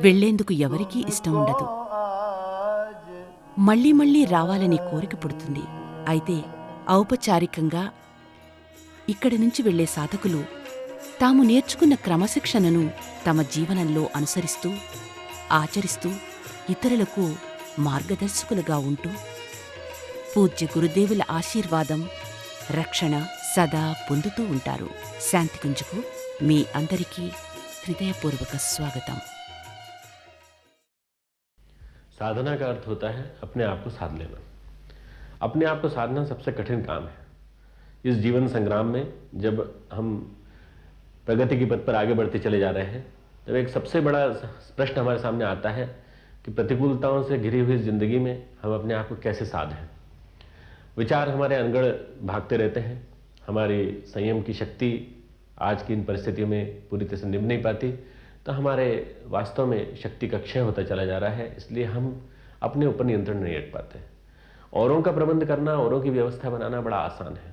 వెళ్లేందుకు ఎవరికీ ఇష్టం ఉండదు. మళ్లీ మళ్లీ రావాలని కోరిక పుడుతుంది. అయితే ఔపచారికంగా ఇక్కడి నుంచి వెళ్లే సాధకులు తాము నేర్చుకున్న క్రమశిక్షణను తమ జీవనంలో అనుసరిస్తూ ఆచరిస్తూ ఇతరులకు మార్గదర్శకులుగా ఉంటూ పూజ్య గురుదేవుల ఆశీర్వాదం రక్షణ సదా పొందుతూ ఉంటారు. శాంతికుంజుకు మీ అందరికీ హృదయపూర్వక స్వాగతం. साधना का अर्थ होता है अपने आप को साध लेना. अपने आप को साधना सबसे कठिन काम है. इस जीवन संग्राम में जब हम प्रगति की पथ पर आगे बढ़ते चले जा रहे हैं, तब एक सबसे बड़ा प्रश्न हमारे सामने आता है कि प्रतिकूलताओं से घिरी हुई जिंदगी में हम अपने आप को कैसे साधें. विचार हमारे अनगढ़ भागते रहते हैं. हमारी संयम की शक्ति आज की इन परिस्थितियों में पूरी तरह से निभ नहीं पाती, तो हमारे वास्तव में शक्ति का क्षय होता चला जा रहा है. इसलिए हम अपने ऊपर नियंत्रण नहीं रख पाते. औरों का प्रबंध करना, औरों की व्यवस्था बनाना बड़ा आसान है,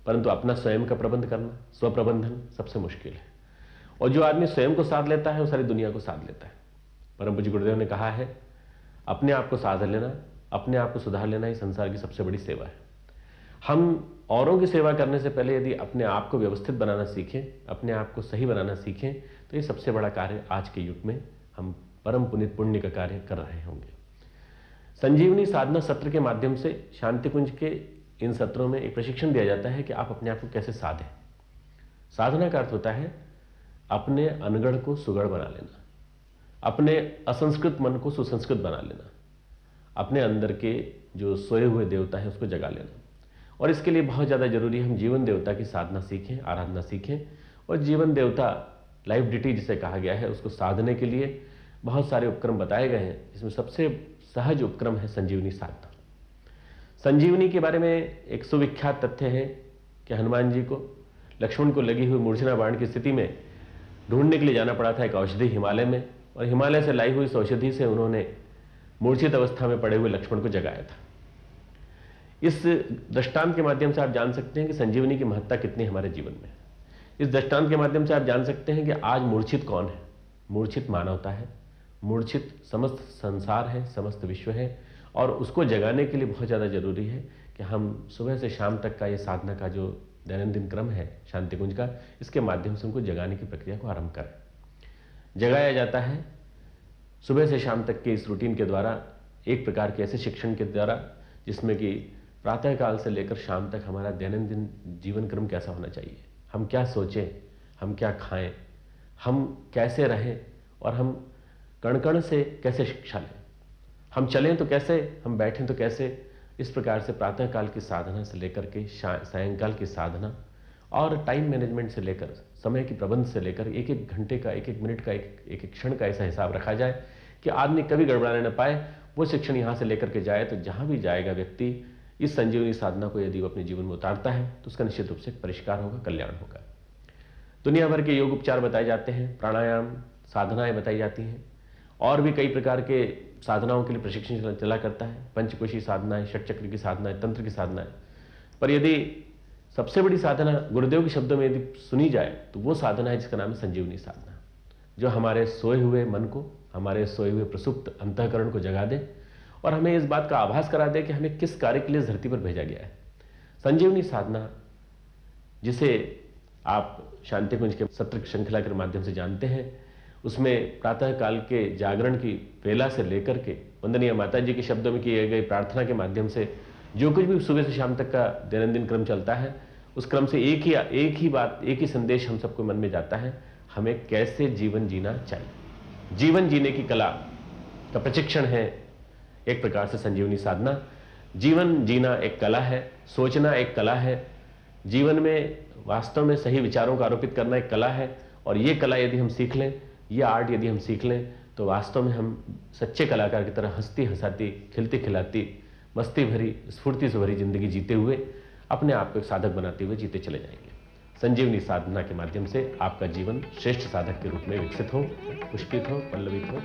परंतु अपना स्वयं का प्रबंध करना, स्वप्रबंधन सबसे मुश्किल है. और जो आदमी स्वयं को साध लेता है वो सारी दुनिया को साध लेता है. परम पूज्य गुरुदेव ने कहा है, अपने आप को साध लेना, अपने आप को सुधार लेना ही संसार की सबसे बड़ी सेवा है. हम औरों की सेवा करने से पहले यदि अपने आप को व्यवस्थित बनाना सीखें, अपने आप को सही बनाना सीखें, तो ये सबसे बड़ा कार्य आज के युग में हम परम पुनित पुण्य का कार्य कर रहे होंगे। संजीवनी साधना सत्र के माध्यम से शांति कुंज के इन सत्रों में एक प्रशिक्षण दिया जाता है कि आप अपने आप को कैसे साधें। साधना का अर्थ होता है अपने अनगढ़ को सुगढ़ बना लेना, अपने असंस्कृत मन को सुसंस्कृत बना लेना, अपने अंदर के जो सोए हुए देवता है उसको जगा लेना। और इसके लिए बहुत ज़्यादा जरूरी है हम जीवन देवता की साधना सीखें, आराधना सीखें। और जीवन देवता लाइफ डिटी जिसे कहा गया है उसको साधने के लिए बहुत सारे उपक्रम बताए गए हैं। इसमें सबसे सहज उपक्रम है संजीवनी साधना। संजीवनी के बारे में एक सुविख्यात तथ्य है कि हनुमान जी को लक्ष्मण को लगी हुई मूर्छना बाण की स्थिति में ढूंढने के लिए जाना पड़ा था एक औषधि हिमालय में, और हिमालय से लाई हुई इस औषधि से उन्होंने मूर्छित अवस्था में पड़े हुए लक्ष्मण को जगाया था। इस दृष्टांत के माध्यम से आप जान सकते हैं कि संजीवनी की महत्ता कितनी हमारे जीवन में। इस दृष्टांत के माध्यम से आप जान सकते हैं कि आज मूर्छित कौन है। मूर्छित मानवता है, मूर्छित समस्त संसार है, समस्त विश्व है, और उसको जगाने के लिए बहुत ज़्यादा जरूरी है कि हम सुबह से शाम तक का ये साधना का जो दैनंदिन क्रम है शांति कुंज का, इसके माध्यम से उनको जगाने की प्रक्रिया को आरंभ करें। जगाया जाता है सुबह से शाम तक के इस रूटीन के द्वारा, एक प्रकार के ऐसे शिक्षण के द्वारा जिसमें कि प्रातःकाल से लेकर शाम तक हमारा दैनंदिन जीवन क्रम कैसा होना चाहिए, हम क्या सोचें, हम क्या खाएं, हम कैसे रहें, और हम कण कण से कैसे शिक्षा लें, हम चलें तो कैसे, हम बैठें तो कैसे। इस प्रकार से प्रातःकाल की साधना से लेकर के सायंकाल की साधना और टाइम मैनेजमेंट से लेकर समय की प्रबंध से लेकर एक एक घंटे का, एक एक मिनट का, एक एक क्षण का ऐसा हिसाब रखा जाए कि आदमी कभी गड़बड़ाने न पाए। वो शिक्षण यहाँ से लेकर के जाए तो जहाँ भी जाएगा व्यक्ति इस संजीवनी साधना को यदि वो अपने जीवन में उतारता है तो उसका निश्चित रूप से परिष्कार होगा, कल्याण होगा। दुनिया भर के योग उपचार बताए जाते हैं, प्राणायाम साधनाएं बताई जाती हैं, और भी कई प्रकार के साधनाओं के लिए प्रशिक्षण चला करता है। पंचकोशी साधनाएं, षटचक्र की साधनाएं, तंत्र की साधनाएं। पर यदि सबसे बड़ी साधना गुरुदेव के शब्दों में यदि सुनी जाए तो वो साधना है जिसका नाम है संजीवनी साधना, जो हमारे सोए हुए मन को, हमारे सोए हुए प्रसुप्त अंतःकरण को जगा दे और हमें इस बात का आभास करा दे कि हमें किस कार्य के लिए इस धरती पर भेजा गया है। संजीवनी साधना, जिसे आप शांति कुंज के सत्र श्रृंखला के माध्यम से जानते हैं, उसमें प्रातः काल के जागरण की वेला से लेकर के वंदनीय माता जी के शब्दों में किए गए प्रार्थना के माध्यम से जो कुछ भी सुबह से शाम तक का दैनंदिन क्रम चलता है, उस क्रम से एक ही बात, एक ही संदेश हम सबको मन में जाता है, हमें कैसे जीवन जीना चाहिए। जीवन जीने की कला का प्रशिक्षण है एक प्रकार से संजीवनी साधना। जीवन जीना एक कला है, सोचना एक कला है, जीवन में वास्तव में सही विचारों को आरोपित करना एक कला है। और ये कला यदि हम सीख लें, ये आर्ट यदि हम सीख लें, तो वास्तव में हम सच्चे कलाकार की तरह हंसती हंसाती, खिलती खिलाती, मस्ती भरी, स्फूर्ति से भरी जिंदगी जीते हुए अपने आप को एक साधक बनाते हुए जीते चले जाएंगे। संजीवनी साधना के माध्यम से आपका जीवन श्रेष्ठ साधक के रूप में विकसित हो, पुष्पित हो, पल्लवित हो।